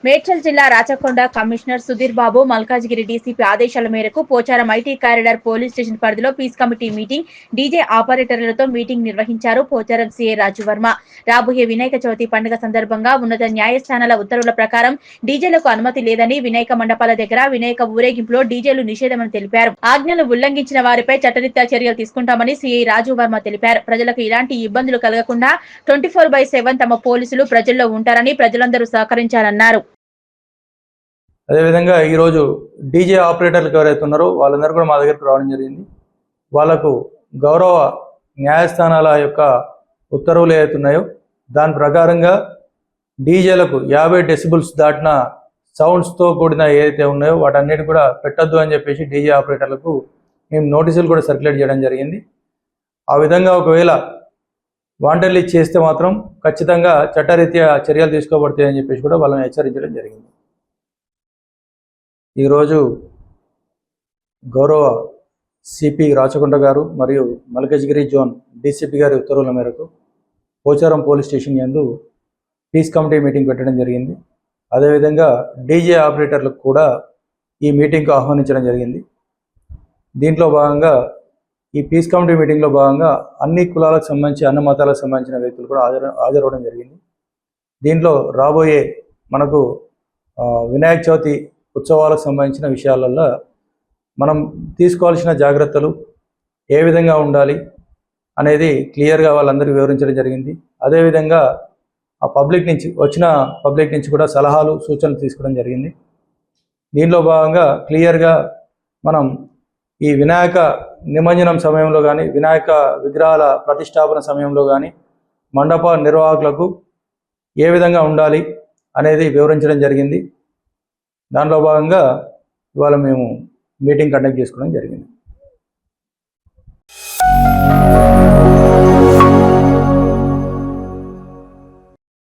మేడ్చల్ జిల్లా Rachakonda commissioner Sudhir Babu Malkajgiri DCP ఆదేశాల మేరకు Pocharam IT corridor police station పరిధిలో పీస్ కమిటీ మీటింగ్ డీజే ఆపరేటర్లతో మీటింగ్ నిర్వహించారు. పోచారం సీఐ రాజు వర్మ రాబోయే వినాయక చవితి పండుగ సందర్భంగా ఉన్నత న్యాయస్థానాల ఉత్తర్వుల ప్రకారం డీజేలకు అనుమతి లేదని, వినాయక మండపాల దగ్గర వినాయక ఊరేగింపులో డీజేలు నిషేధమని తెలిపారు. ఆజ్ఞలు ఉల్లంఘించిన వారిపై చట్టరీత్యా చర్యలు తీసుకుంటామని సీఐ రాజు వర్మ తెలిపారు. ప్రజలకు ఇలాంటి ఇబ్బందులు కలగకుండా 24/7 తమ పోలీసులు ప్రజల్లో ఉంటారని ప్రజలందరూ సహకరించాలన్నారు. అదేవిధంగా ఈరోజు డీజే ఆపరేటర్లకు ఎవరైతే ఉన్నారో వాళ్ళందరూ కూడా మా దగ్గరకు రావడం జరిగింది. వాళ్లకు గౌరవ న్యాయస్థానాల యొక్క ఉత్తర్వులు ఏవైతే ఉన్నాయో దాని ప్రకారంగా డీజేలకు 50 డెసిబుల్స్ దాటిన సౌండ్స్తో కూడిన ఏదైతే ఉన్నాయో వాటన్నిటి కూడా పెట్టద్దు అని చెప్పేసి డీజే ఆపరేటర్లకు మేము నోటీసులు కూడా సర్క్యులేట్ చేయడం జరిగింది. ఆ విధంగా ఒకవేళ వాంటర్లీ చేస్తే మాత్రం ఖచ్చితంగా చట్టరీత్యా చర్యలు తీసుకోబడతాయని చెప్పేసి కూడా వాళ్ళని హెచ్చరించడం జరిగింది. ఈరోజు గౌరవ సిపి రాచకొండ గారు మరియు మల్కాజిగిరి జోన్ డీసీపీ గారి ఉత్తర్వుల మేరకు పోచారం పోలీస్ స్టేషన్ యందు పీస్ కమిటీ మీటింగ్ పెట్టడం జరిగింది. అదేవిధంగా డీజే ఆపరేటర్లకు కూడా ఈ మీటింగ్కు ఆహ్వానించడం జరిగింది. దీంట్లో భాగంగా ఈ పీస్ కమిటీ మీటింగ్లో భాగంగా అన్ని కులాలకు సంబంధించి అన్ని మతాలకు సంబంధించిన వ్యక్తులు కూడా హాజరవడం జరిగింది. దీంట్లో రాబోయే మనకు వినాయక చవితి ఉత్సవాలకు సంబంధించిన విషయాలలో మనం తీసుకోవాల్సిన జాగ్రత్తలు ఏ విధంగా ఉండాలి అనేది క్లియర్గా వాళ్ళందరికీ వివరించడం జరిగింది. అదేవిధంగా ఆ పబ్లిక్ నుంచి కూడా సలహాలు సూచనలు తీసుకోవడం జరిగింది. దీనిలో భాగంగా క్లియర్గా మనం ఈ వినాయక నిమజ్జనం సమయంలో కానీ వినాయక విగ్రహాల ప్రతిష్టాపన సమయంలో కానీ మండప నిర్వాహకులకు ఏ విధంగా ఉండాలి అనేది వివరించడం జరిగింది. దానిలో భాగంగా ఇవాళ మేము మీటింగ్ కండక్ట్ చేసుకోవడం జరిగింది.